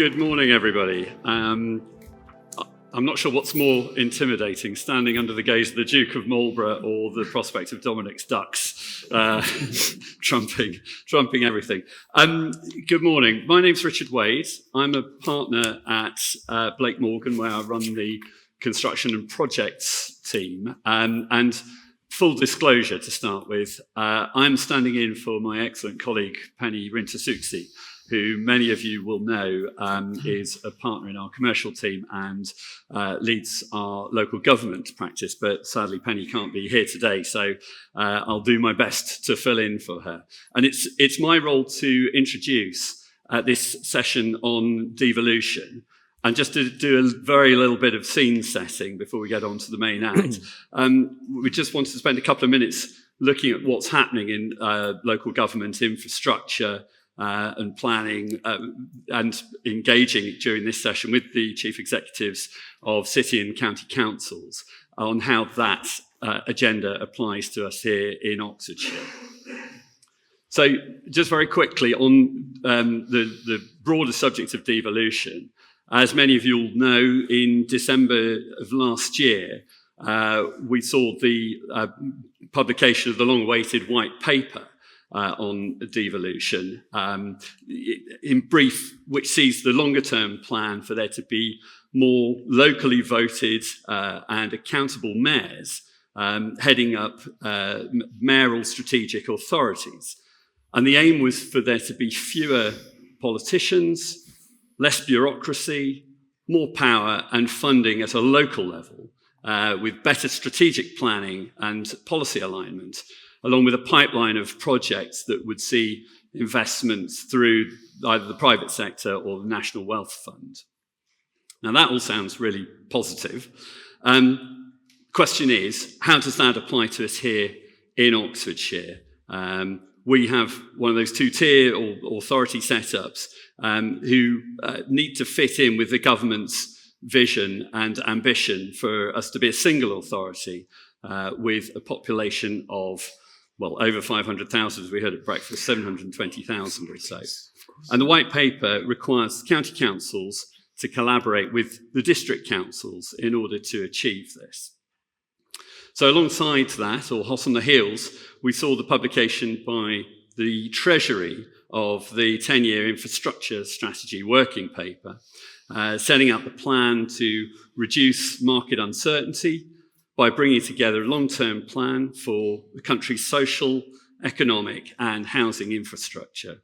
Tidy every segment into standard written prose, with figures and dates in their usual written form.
Good morning, everybody. I'm not sure what's more intimidating, standing under the gaze of the Duke of Marlborough or the prospect of Dominic's ducks trumping everything. Good morning. My name's Richard Wade. I'm a partner at Blake Morgan, where I run the construction and projects team. And full disclosure to start with, I'm standing in for my excellent colleague, Penny Rintasouksi, who many of you will know is a partner in our commercial team and leads our local government practice. But sadly, Penny can't be here today, so I'll do my best to fill in for her. And it's my role to introduce this session on devolution. And just to do a very little bit of scene setting before we get on to the main act, we just wanted to spend a couple of minutes looking at what's happening in local government infrastructure and planning and engaging during this session with the chief executives of city and county councils on how that agenda applies to us here in Oxfordshire. So just very quickly on the broader subject of devolution, as many of you will know, in December of last year, we saw the publication of the long-awaited white paper on devolution, in brief, which sees the longer-term plan for there to be more locally voted and accountable mayors heading up mayoral strategic authorities. And the aim was for there to be fewer politicians, less bureaucracy, more power and funding at a local level, with better strategic planning and policy alignment, along with a pipeline of projects that would see investments through either the private sector or the National Wealth Fund. Now that all sounds really positive. Question is, how does that apply to us here in Oxfordshire? We have one of those two-tier or authority setups who need to fit in with the government's vision and ambition for us to be a single authority with a population of, well, over 500,000, as we heard at breakfast, 720,000 or so. And the white paper requires county councils to collaborate with the district councils in order to achieve this. So alongside that, or hot on the heels, we saw the publication by the Treasury of the 10-year infrastructure strategy working paper, setting up a plan to reduce market uncertainty by bringing together a long-term plan for the country's social, economic and housing infrastructure.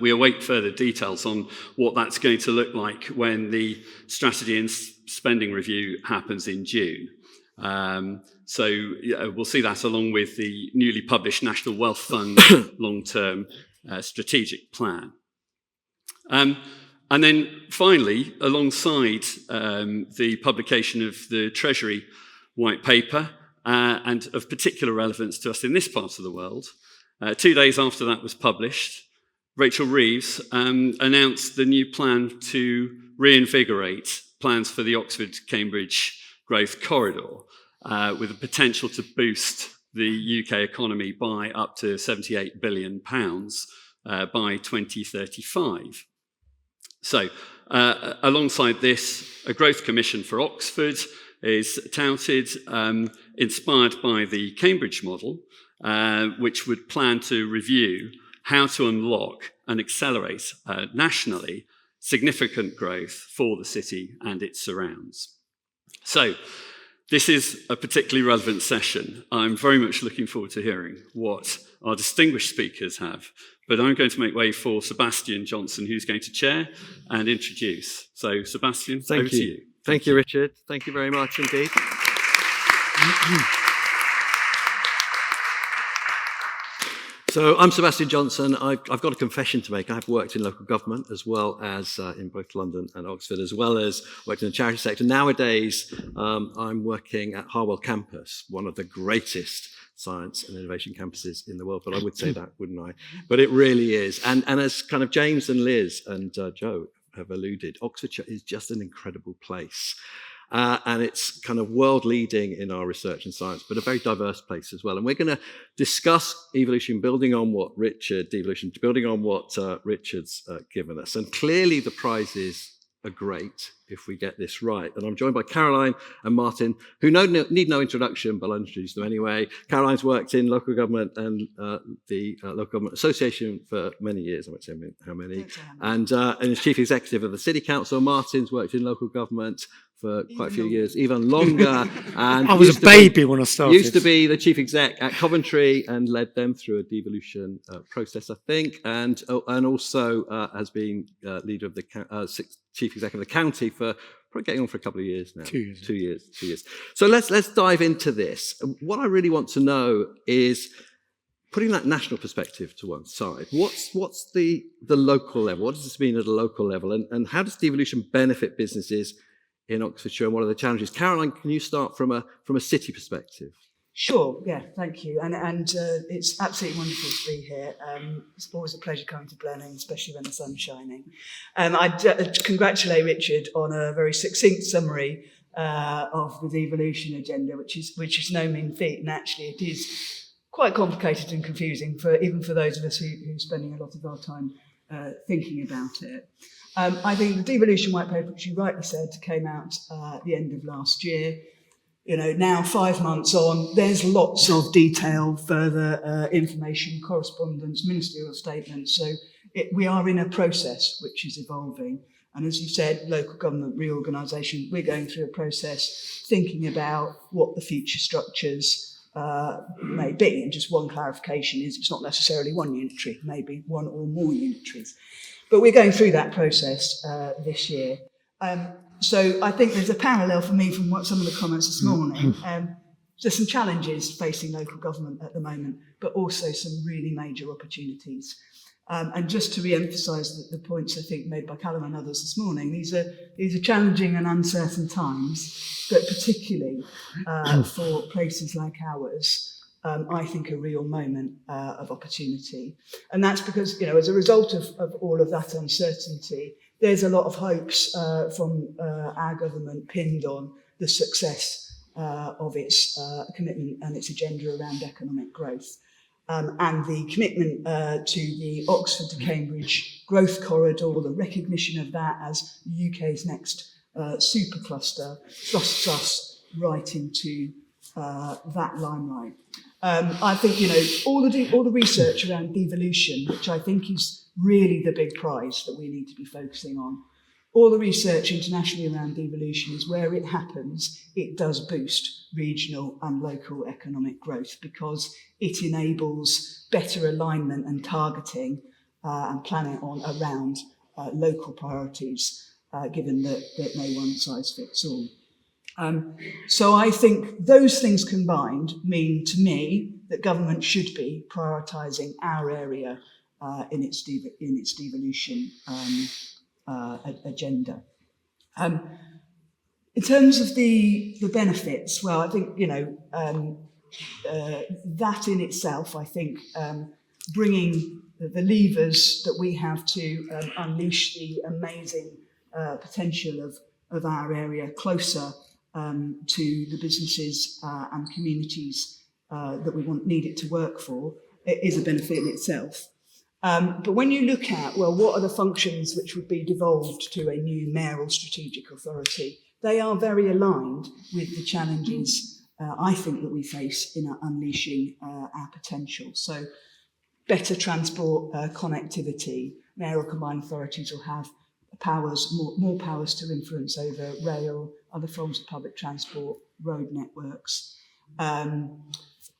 We await further details on what that's going to look like when the strategy and spending review happens in June. So we'll see that along with the newly published National Wealth Fund long-term strategic plan. And then finally, alongside the publication of the Treasury white paper, and of particular relevance to us in this part of the world, 2 days after that was published, Rachel Reeves announced the new plan to reinvigorate plans for the Oxford-Cambridge Growth Corridor, with the potential to boost the UK economy by up to £78 billion by 2035. So, alongside this, a growth commission for Oxford is touted, inspired by the Cambridge model, which would plan to review how to unlock and accelerate nationally significant growth for the city and its surrounds. So, this is a particularly relevant session. I'm very much looking forward to hearing what our distinguished speakers have. But I'm going to make way for Sebastian Johnson, who's going to chair and introduce. So, Sebastian, over to you. Thank you, Richard. Thank you very much indeed. So I'm Sebastian Johnson. I've got a confession to make. I've worked in local government as well as in both London and Oxford, as well as worked in the charity sector. Nowadays, I'm working at Harwell campus, one of the greatest science and innovation campuses in the world. But I would say that, wouldn't I? But it really is. And as kind of James and Liz and Joe have alluded, Oxfordshire is just an incredible place. And it's kind of world leading in our research and science, but a very diverse place as well. And we're going to discuss evolution, building on what Richard's given us. And clearly the prizes are great if we get this right. And I'm joined by Caroline and Martin, who need no introduction, but I'll introduce them anyway. Caroline's worked in local government and the Local Government Association for many years, I won't say how many, and is chief executive of the City Council. Martin's worked in local government for quite a few years, even longer. And I was a baby when I started. Used to be the chief exec at Coventry and led them through a devolution process, I think, and also has been leader of the chief exec of the county for probably getting on for a couple of years now. 2 years. 2 years. 2 years. So let's dive into this. What I really want to know is, putting that national perspective to one side, what's the local level? What does this mean at a local level? And how does devolution benefit businesses in Oxfordshire, and what are the challenges? Caroline, can you start from a city perspective? Sure, yeah, thank you. And it's absolutely wonderful to be here. It's always a pleasure coming to Blenheim, especially when the sun's shining. I congratulate Richard on a very succinct summary of the devolution agenda, which is no mean feat, and actually it is quite complicated and confusing even for those of us who are spending a lot of our time thinking about it. I think the devolution white paper, which you rightly said, came out at the end of last year. Now 5 months on, there's lots of detail, further information, correspondence, ministerial statements. So we are in a process which is evolving. And as you said, local government reorganisation, we're going through a process thinking about what the future structures may be. And just one clarification is it's not necessarily one unitary, maybe one or more unitaries. But we're going through that process this year. So I think there's a parallel for me from some of the comments this morning. There's some challenges facing local government at the moment, but also some really major opportunities. And just to re-emphasise the points I think made by Callum and others this morning, these are challenging and uncertain times, but particularly for places like ours, I think a real moment of opportunity. And that's because, as a result of all of that uncertainty, there's a lot of hopes from our government pinned on the success of its commitment and its agenda around economic growth. And the commitment to the Oxford to Cambridge growth corridor, the recognition of that as the UK's next supercluster, thrusts us right into that limelight. I think, all the research around devolution, which I think is really the big prize that we need to be focusing on. All the research internationally around devolution is where it happens, it does boost regional and local economic growth because it enables better alignment and targeting and planning around local priorities, given that no one size fits all. So I think those things combined mean to me that government should be prioritising our area in its devolution agenda. In terms of the benefits, well, I think that in itself, I think bringing the levers that we have to unleash the amazing potential of our area closer to the businesses and communities that we need it to work for, it is a benefit in itself. But when you look at, what are the functions which would be devolved to a new mayoral strategic authority, they are very aligned with the challenges I think that we face in unleashing our potential. So better transport connectivity, mayoral combined authorities will have more powers to influence over rail, other forms of public transport, road networks.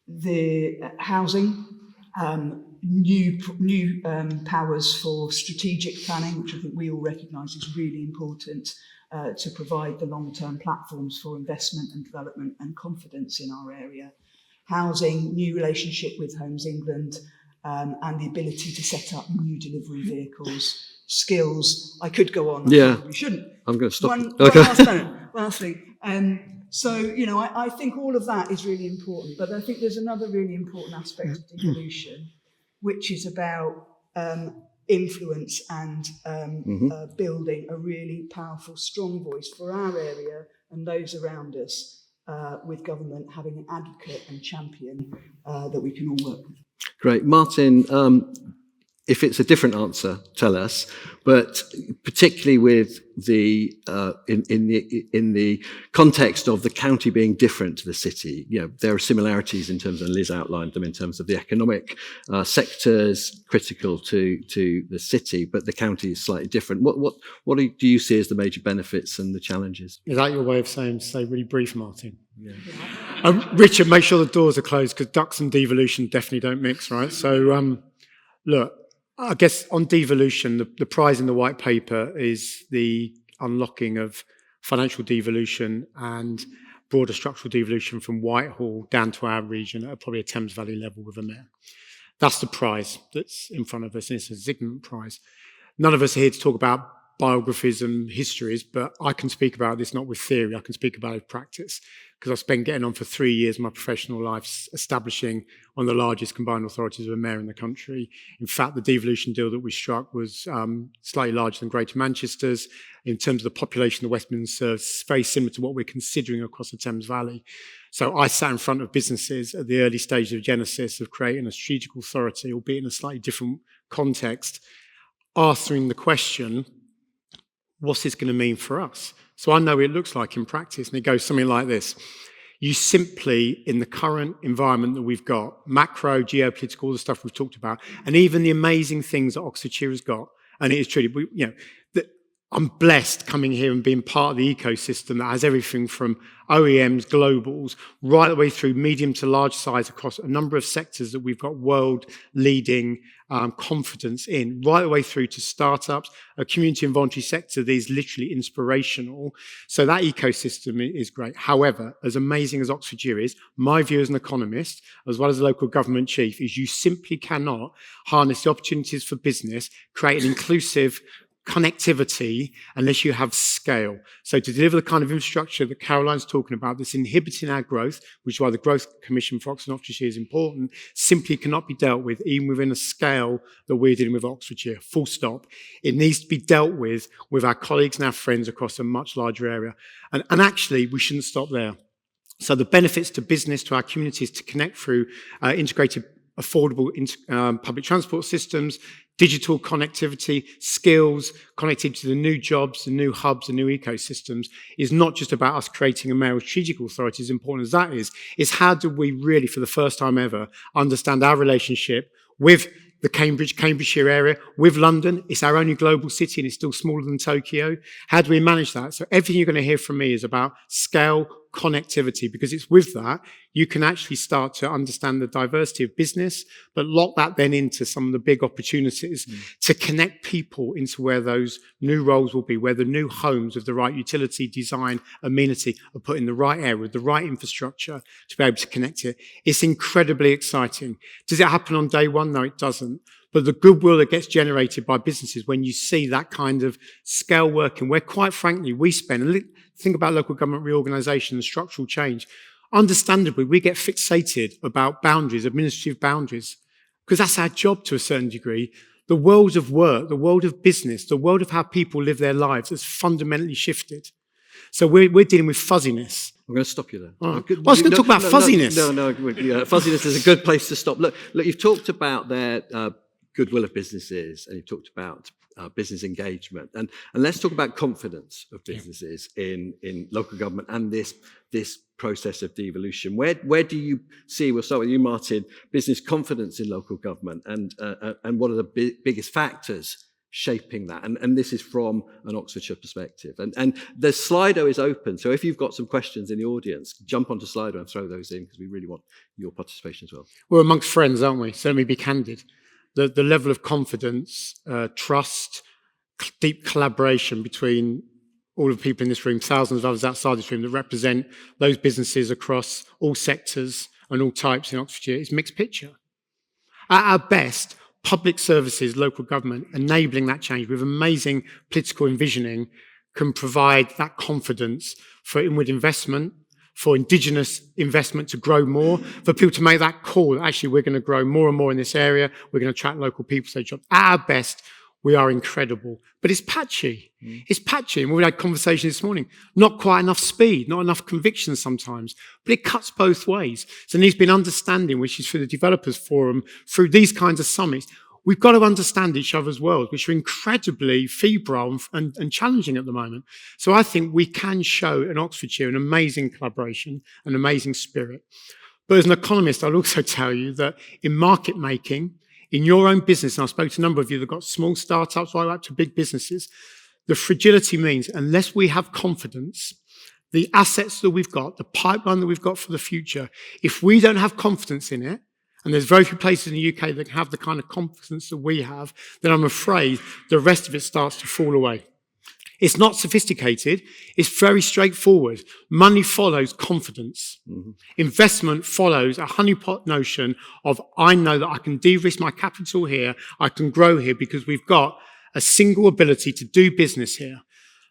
The housing, new powers for strategic planning, which I think we all recognise is really important to provide the long-term platforms for investment and development and confidence in our area. Housing, new relationship with Homes England, and the ability to set up new delivery vehicles. Skills, I could go on. Yeah, we shouldn't. I'm going to stop. One last thing. So, I think all of that is really important, but I think there's another really important aspect of devolution, which is about influence and building a really powerful, strong voice for our area and those around us, with government having an advocate and champion that we can all work with. Great. Martin, if it's a different answer, tell us. But particularly with the in the context of the county being different to the city, there are similarities in terms of, and Liz outlined them, in terms of the economic sectors critical to the city, but the county is slightly different. What do you see as the major benefits and the challenges? Is that your way of saying, stay really brief, Martin? Yeah. Richard, make sure the doors are closed, because ducks and devolution definitely don't mix, right? So, look, I guess on devolution, the prize in the white paper is the unlocking of financial devolution and broader structural devolution from Whitehall down to our region at probably a Thames Valley level with a mayor. That's the prize that's in front of us, and it's a Zygmunt prize. None of us are here to talk about biographies and histories, but I can speak about this not with theory, I can speak about it with practice, because I've spent getting on for 3 years of my professional life establishing one of the largest combined authorities of a mayor in the country. In fact, the devolution deal that we struck was slightly larger than Greater Manchester's. In terms of the population the West Midlands serves, very similar to what we're considering across the Thames Valley. So I sat in front of businesses at the early stage of genesis of creating a strategic authority, albeit in a slightly different context, answering the question, what's this going to mean for us? So I know what it looks like in practice, and it goes something like this. You simply, in the current environment that we've got, macro, geopolitical, all the stuff we've talked about, and even the amazing things that Oxfordshire has got, and it is truly, I'm blessed coming here and being part of the ecosystem that has everything from OEMs, globals, right the way through medium to large size across a number of sectors that we've got world-leading confidence in, right the way through to startups, a community and voluntary sector that is literally inspirational. So that ecosystem is great. However, as amazing as Oxfordshire is, my view as an economist, as well as a local government chief, is you simply cannot harness the opportunities for business, create an inclusive connectivity unless you have scale. So to deliver the kind of infrastructure that Caroline's talking about that's inhibiting our growth, which is why the Growth Commission for Oxford and Oxfordshire is important, simply cannot be dealt with even within a scale that we're dealing with Oxfordshire, full stop. It needs to be dealt with our colleagues and our friends across a much larger area. And actually, we shouldn't stop there. So the benefits to business, to our communities, to connect through integrated, affordable public transport systems, digital connectivity, skills, connected to the new jobs, the new hubs, the new ecosystems, is not just about us creating a mayoral strategic authority, as important as that is how do we really, for the first time ever, understand our relationship with the Cambridgeshire area, with London. It's our only global city and it's still smaller than Tokyo. How do we manage that? So everything you're going to hear from me is about scale, connectivity, because it's with that you can actually start to understand the diversity of business, but lock that then into some of the big opportunities to connect people into where those new roles will be, where the new homes with the right utility, design, amenity are put in the right area with the right infrastructure to be able to connect it. It's incredibly exciting. Does it happen on day one? No, it doesn't. But the goodwill that gets generated by businesses when you see that kind of scale working, where quite frankly we spend, think about local government reorganisation and structural change, understandably we get fixated about boundaries, administrative boundaries, because that's our job to a certain degree. The world of work, the world of business, the world of how people live their lives has fundamentally shifted. So we're dealing with fuzziness. I'm going to stop you there. Right. Well, I was going to talk about fuzziness. Fuzziness is a good place to stop. Look, you've talked about their goodwill of businesses, and you've talked about business engagement, and let's talk about confidence of businesses in local government and this process of devolution. Where do you see? We'll start with you, Martin. Business confidence in local government, and what are the biggest factors shaping that? And this is from an Oxfordshire perspective. And the Slido is open, so if you've got some questions in the audience, jump onto Slido and throw those in, because we really want your participation as well. We're amongst friends, aren't we? So let me be candid. The level of confidence, trust, deep collaboration between all of the people in this room, thousands of others outside this room that represent those businesses across all sectors and all types in Oxfordshire is mixed picture. At our best, public services, local government, enabling that change with amazing political envisioning can provide that confidence for inward investment, for indigenous investment to grow more, for people to make that call that actually we're going to grow more and more in this area, we're going to attract local people, so jobs. At our best, we are incredible. But it's patchy. It's patchy. And we had conversation this morning. Not quite enough speed, not enough conviction sometimes. But it cuts both ways. So there needs to be an understanding, which is through the Developers Forum, through these kinds of summits. We've got to understand each other's worlds, which are incredibly febrile and challenging at the moment. So I think we can show in Oxfordshire an amazing collaboration, an amazing spirit. But as an economist, I'll also tell you that in market making, in your own business, and I spoke to a number of you that have got small startups right up to big businesses, the fragility means unless we have confidence, the assets that we've got, the pipeline that we've got for the future, if we don't have confidence in it, and there's very few places in the UK that have the kind of confidence that we have, then I'm afraid the rest of it starts to fall away. It's not sophisticated. It's very straightforward. Money follows confidence. Investment follows a honeypot notion of, I know that I can de-risk my capital here, I can grow here because we've got a single ability to do business here.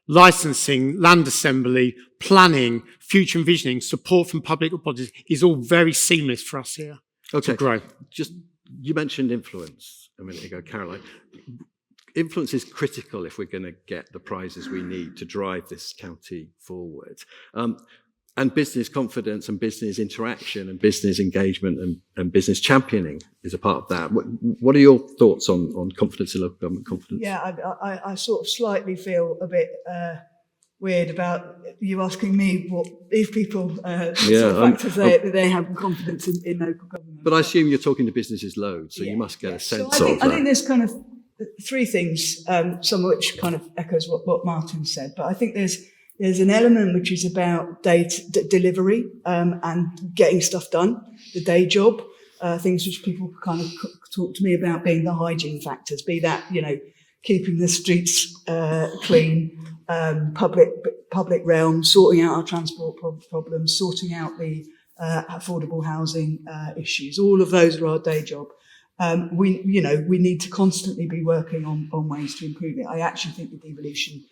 Licensing, land assembly, planning, future envisioning, support from public bodies is all very seamless for us here. Okay. To grow. Just, you mentioned influence a minute ago, Caroline. Influence is critical if we're going to get the prizes we need to drive this county forward. And business confidence and business interaction and business engagement and business championing is a part of that. What are your thoughts on confidence in local government confidence? Yeah, I sort of slightly feel a bit weird about you asking me what these people factors they have confidence in local government. But I assume you're talking to businesses loads, so you must get a sense so of that. I think there's kind of three things, some of which kind of echoes what Martin said, but I think there's an element which is about delivery and getting stuff done, the day job, things which people kind of talk to me about being the hygiene factors, be that, keeping the streets clean, public realm, sorting out our transport problems, sorting out the affordable housing issues. All of those are our day job. We need to constantly be working on ways to improve it. I actually think the devolution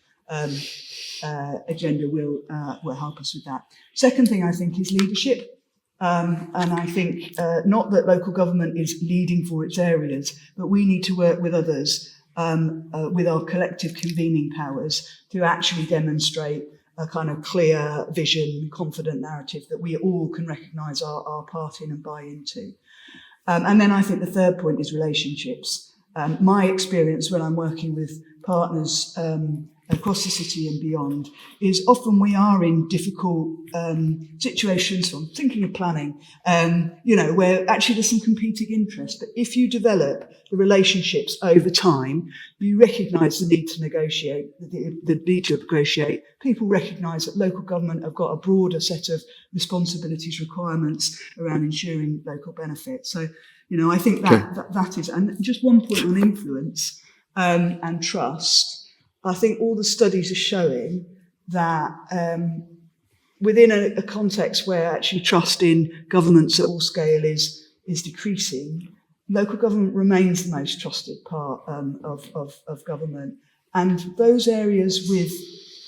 agenda will help us with that. Second thing I think is leadership. And I think not that local government is leading for its areas, but we need to work with others with our collective convening powers to actually demonstrate a kind of clear vision, confident narrative that we all can recognise our part in and buy into. And then I think the third point is relationships. My experience when I'm working with partners across the city and beyond is often we are in difficult situations. So I'm thinking of planning, where actually there's some competing interests. But if you develop the relationships over time, you recognise the need to negotiate, the need to negotiate. People recognise that local government have got a broader set of responsibilities, requirements around ensuring local benefit. So, I think that is, and just one point on influence and trust. I think all the studies are showing that within a context where actually trust in governments at all scale is decreasing, local government remains the most trusted part of government. And those areas with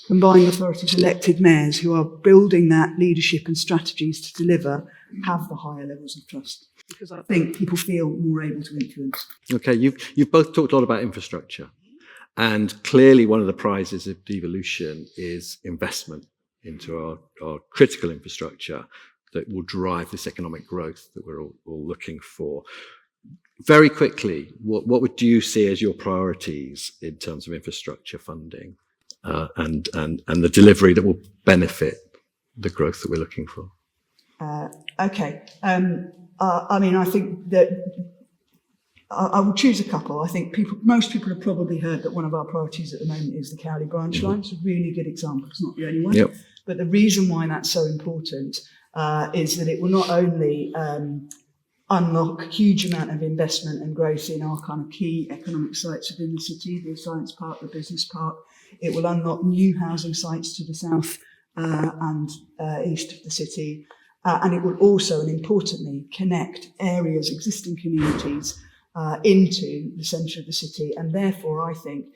combined authorities, elected mayors who are building that leadership and strategies to deliver have the higher levels of trust. Because I think people feel more able to influence. Okay, you've both talked a lot about infrastructure. And clearly one of the prizes of devolution is investment into our critical infrastructure that will drive this economic growth that we're all looking for. Very quickly, what would you see as your priorities in terms of infrastructure funding and the delivery that will benefit the growth that we're looking for? Okay. I think that I will choose a couple. I think most people have probably heard that one of our priorities at the moment is the Cowley branch line. It's a really good example. It's not the only one. Yep. But the reason why that's so important is that it will not only unlock a huge amount of investment and growth in our kind of key economic sites within the city, the science park, the business park. It will unlock new housing sites to the south and east of the city. And it will also, and importantly, connect areas, existing communities, into the centre of the city, and therefore I think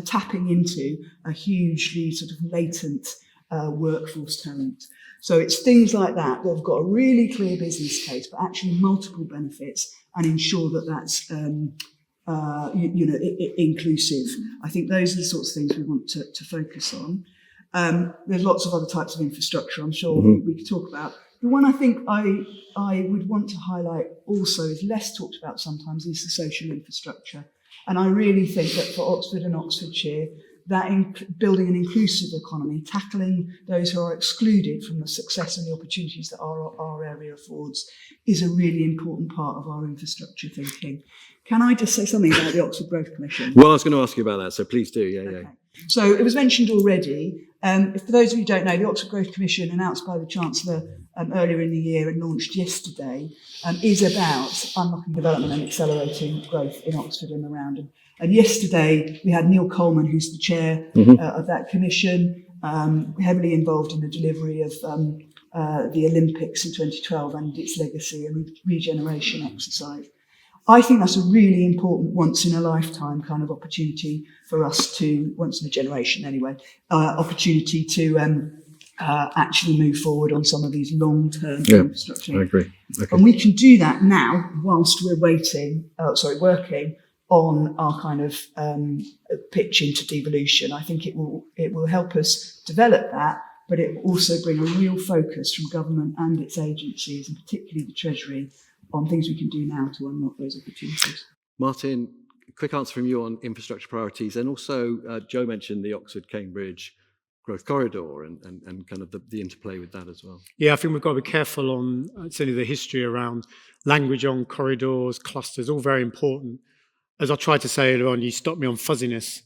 tapping into a hugely sort of latent workforce talent. So it's things like that that have got a really clear business case, but actually multiple benefits, and ensure that that's inclusive. I think those are the sorts of things we want to focus on. There's lots of other types of infrastructure I'm sure we could talk about. The one I think I would want to highlight also is less talked about sometimes is the social infrastructure. And I really think that for Oxford and Oxfordshire, that building an inclusive economy, tackling those who are excluded from the success and the opportunities that our area affords is a really important part of our infrastructure thinking. Can I just say something about the Oxford Growth Commission? Well, I was going to ask you about that, so please do. Yeah. So it was mentioned already. For those of you who don't know, the Oxford Growth Commission, announced by the Chancellor earlier in the year and launched yesterday, is about unlocking development and accelerating growth in Oxford and around. And yesterday we had Neil Coleman, who's the chair of that commission, heavily involved in the delivery of the Olympics in 2012 and its legacy and regeneration exercise. I think that's a really important once-in-a-lifetime kind of opportunity for us to, once in a generation anyway, opportunity to actually move forward on some of these long-term infrastructure. I agree. Okay. And we can do that now whilst we're working on our kind of pitch into devolution. I think it will help us develop that, but it will also bring a real focus from government and its agencies, and particularly the Treasury, on things we can do now to unlock those opportunities. Martin, quick answer from you on infrastructure priorities, and also Joe mentioned the Oxford-Cambridge growth corridor and kind of the interplay with that as well. Yeah, I think we've got to be careful on certainly the history around language on corridors, clusters, all very important. As I tried to say earlier on, you stopped me on fuzziness.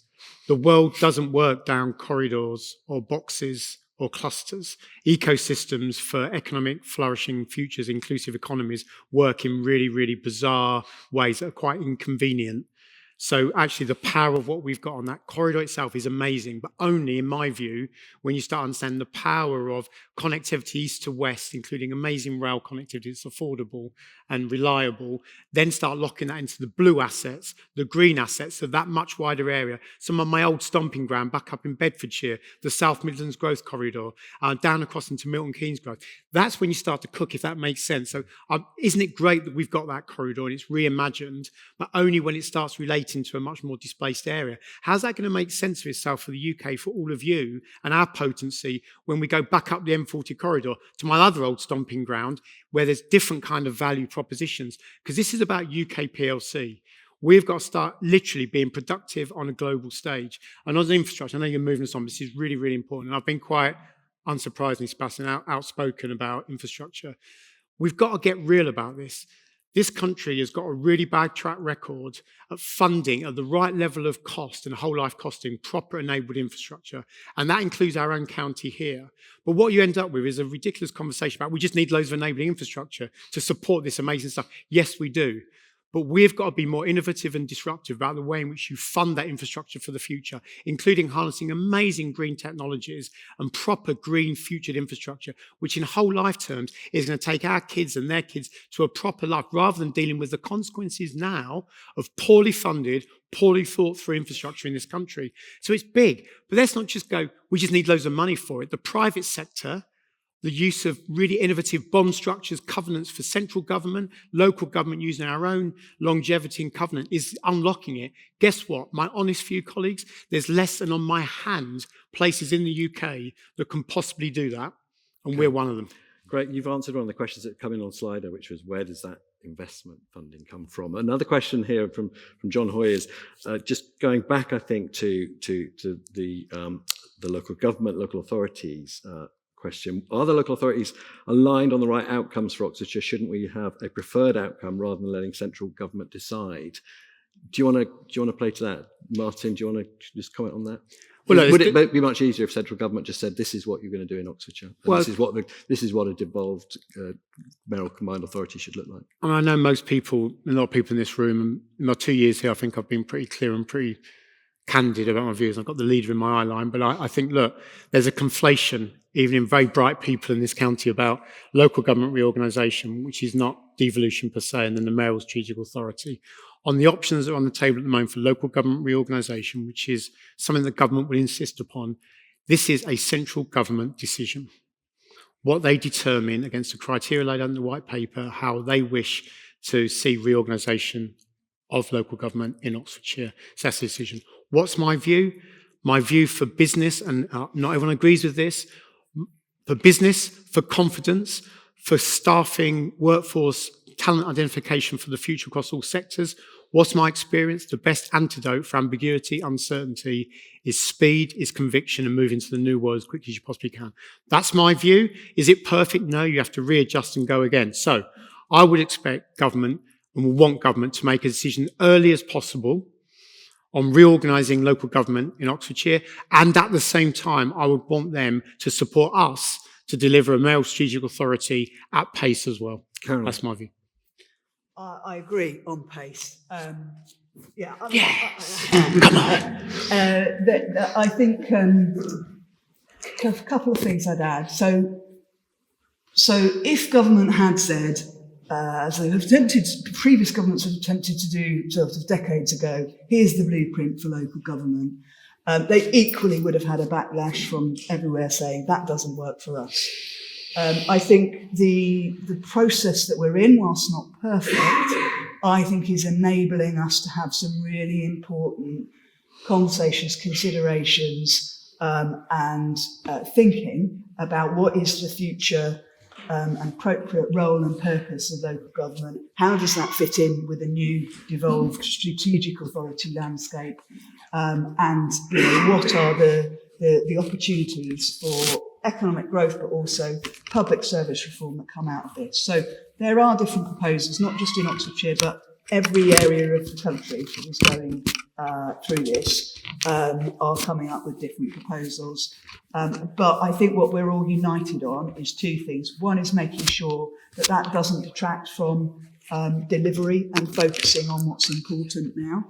The world doesn't work down corridors or boxes or clusters. Ecosystems for economic flourishing futures, inclusive economies, work in really, really bizarre ways that are quite inconvenient. So actually the power of what we've got on that corridor itself is amazing, but only, in my view, when you start understanding the power of connectivity east to west, including amazing rail connectivity that's affordable and reliable, then start locking that into the blue assets, the green assets of that much wider area. Some of my old stomping ground back up in Bedfordshire, the South Midlands Growth Corridor, down across into Milton Keynes Growth. That's when you start to cook, if that makes sense. So isn't it great that we've got that corridor and it's reimagined, but only when it starts relating to a much more displaced area? How's that going to make sense of itself for the UK, for all of you and our potency when we go back up the M40 corridor to my other old stomping ground where there's different kind of value propositions? Because this is about UK PLC. We've got to start literally being productive on a global stage. And on the infrastructure, I know you're moving us on, this is really, really important. And I've been quite, unsurprisingly, Sebastian, outspoken about infrastructure. We've got to get real about this. This country has got a really bad track record of funding at the right level of cost and whole life costing proper enabled infrastructure. And that includes our own county here. But what you end up with is a ridiculous conversation about we just need loads of enabling infrastructure to support this amazing stuff. Yes, we do. But we've got to be more innovative and disruptive about the way in which you fund that infrastructure for the future, including harnessing amazing green technologies and proper green futured infrastructure, which in whole life terms is going to take our kids and their kids to a proper life, rather than dealing with the consequences now of poorly funded, poorly thought through infrastructure in this country. So it's big, but let's not just go, we just need loads of money for it. The private sector, the use of really innovative bond structures, covenants for central government, local government using our own longevity and covenant is unlocking it. Guess what? My honest view, colleagues, there's less than on my hand places in the UK that can possibly do that, and we're one of them. Great, you've answered one of the questions that come in on Slido, which was where does that investment funding come from? Another question here from John Hoy is just going back, I think, to the local government, local authorities question. Are the local authorities aligned on the right outcomes for Oxfordshire? Shouldn't we have a preferred outcome rather than letting central government decide? Do you want to play to that, Martin? Do you want to just comment on that? Well, would it be much easier if central government just said, "This is what you're going to do in Oxfordshire. Well, this is what a devolved mayoral combined authority should look like." I mean, I know most people, a lot of people in this room, and in my 2 years here, I think I've been pretty clear and pretty candid about my views. I've got the leader in my eye line, but I think, look, there's a conflation, even in very bright people in this county, about local government reorganisation, which is not devolution per se, and then the mayoral strategic authority. On the options that are on the table at the moment for local government reorganisation, which is something that government will insist upon, this is a central government decision. What they determine against the criteria laid out in the white paper, how they wish to see reorganisation of local government in Oxfordshire. So that's the decision. What's my view? My view for business, and not everyone agrees with this, for business, for confidence, for staffing, workforce, talent identification for the future across all sectors. What's my experience? The best antidote for ambiguity, uncertainty is speed, is conviction, and moving to the new world as quickly as you possibly can. That's my view. Is it perfect? No, you have to readjust and go again. So I would expect government, and will want government, to make a decision early as possible on reorganising local government in Oxfordshire, and at the same time, I would want them to support us to deliver a male strategic authority at pace as well. Caroline. That's my view. I agree on pace. Yeah. Come on. I think a couple of things I'd add. So if government had said, as they have attempted, previous governments have attempted to do sort of decades ago, here's the blueprint for local government, they equally would have had a backlash from everywhere saying that doesn't work for us. I think the process that we're in, whilst not perfect, I think is enabling us to have some really important conversations, considerations, and thinking about what is the future and appropriate role and purpose of local government. How does that fit in with a new devolved strategic authority landscape? And what are the opportunities for economic growth, but also public service reform that come out of this? So there are different proposals, not just in Oxfordshire, but every area of the country that is going through this are coming up with different proposals. But I think what we're all united on is two things. One is making sure that that doesn't detract from delivery and focusing on what's important now.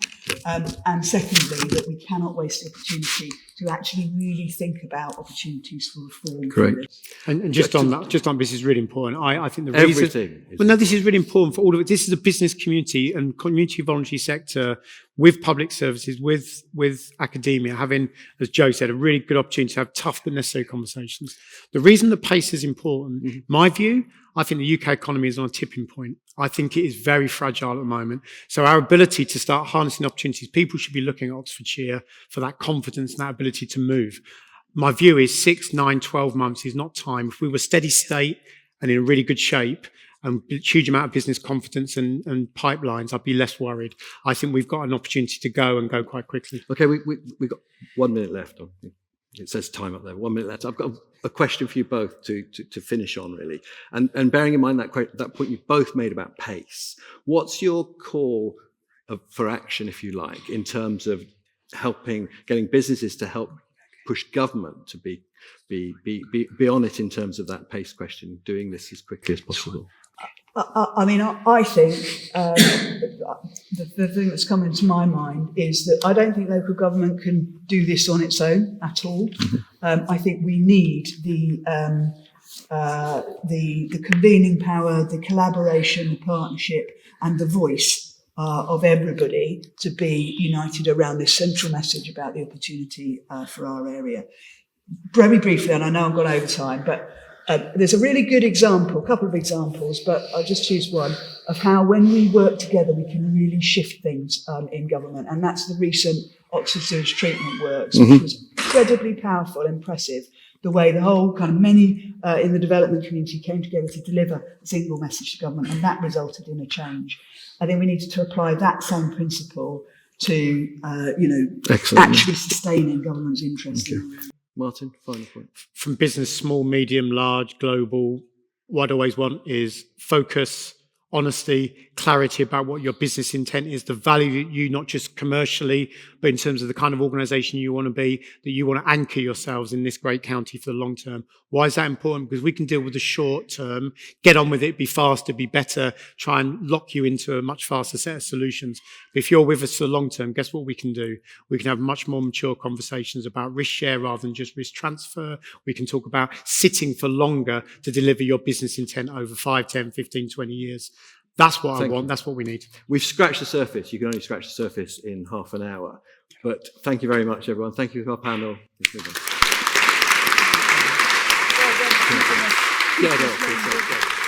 And secondly, that we cannot waste the opportunity to actually really think about opportunities for reform. Correct. And just on that, this is really important. I think the reason... Everything. Well, no, this is really important for all of it. This is a business community and community voluntary sector with public services, with academia, having, as Joe said, a really good opportunity to have tough but necessary conversations. The reason the pace is important, my view, I think the UK economy is on a tipping point. I think it is very fragile at the moment. So our ability to start harnessing opportunities, people should be looking at Oxfordshire for that confidence and that ability to move. My view is 6, 9, 12 months is not time. If we were steady state and in a really good shape and a huge amount of business confidence and pipelines, I'd be less worried. I think we've got an opportunity to go and go quite quickly. Okay, we've got 1 minute left. It says time up there, 1 minute left. I've got a question for you both to finish on, really. And bearing in mind that point you both made about pace, what's your call for action, if you like, in terms of getting businesses to help push government to be on it in terms of that pace question, doing this as quickly as possible? I think the thing that's come into my mind is that I don't think local government can do this on its own at all. I think we need the convening power, the collaboration, the partnership, and the voice of everybody to be united around this central message about the opportunity for our area. Very briefly, and I know I've gone over time, but there's a really good example, a couple of examples, but I'll just choose one, of how when we work together we can really shift things in government. And that's the recent Oxford Sewage Treatment Works, which was incredibly powerful, impressive, the way the whole kind of many in the development community came together to deliver a single message to government, and that resulted in a change. I think we needed to apply that same principle to, actually sustaining government's interest. Okay. Martin, final point. From business, small, medium, large, global, what I always want is focus, honesty, clarity about what your business intent is, the value that you, not just commercially, but in terms of the kind of organisation you want to be, that you want to anchor yourselves in this great county for the long term. Why is that important? Because we can deal with the short term, get on with it, be faster, be better, try and lock you into a much faster set of solutions. But if you're with us for the long term, guess what we can do? We can have much more mature conversations about risk share rather than just risk transfer. We can talk about sitting for longer to deliver your business intent over 5, 10, 15, 20 years. That's what I want. That's what we need. We've scratched the surface. You can only scratch the surface in half an hour. But thank you very much, everyone. Thank you to our panel. Yeah,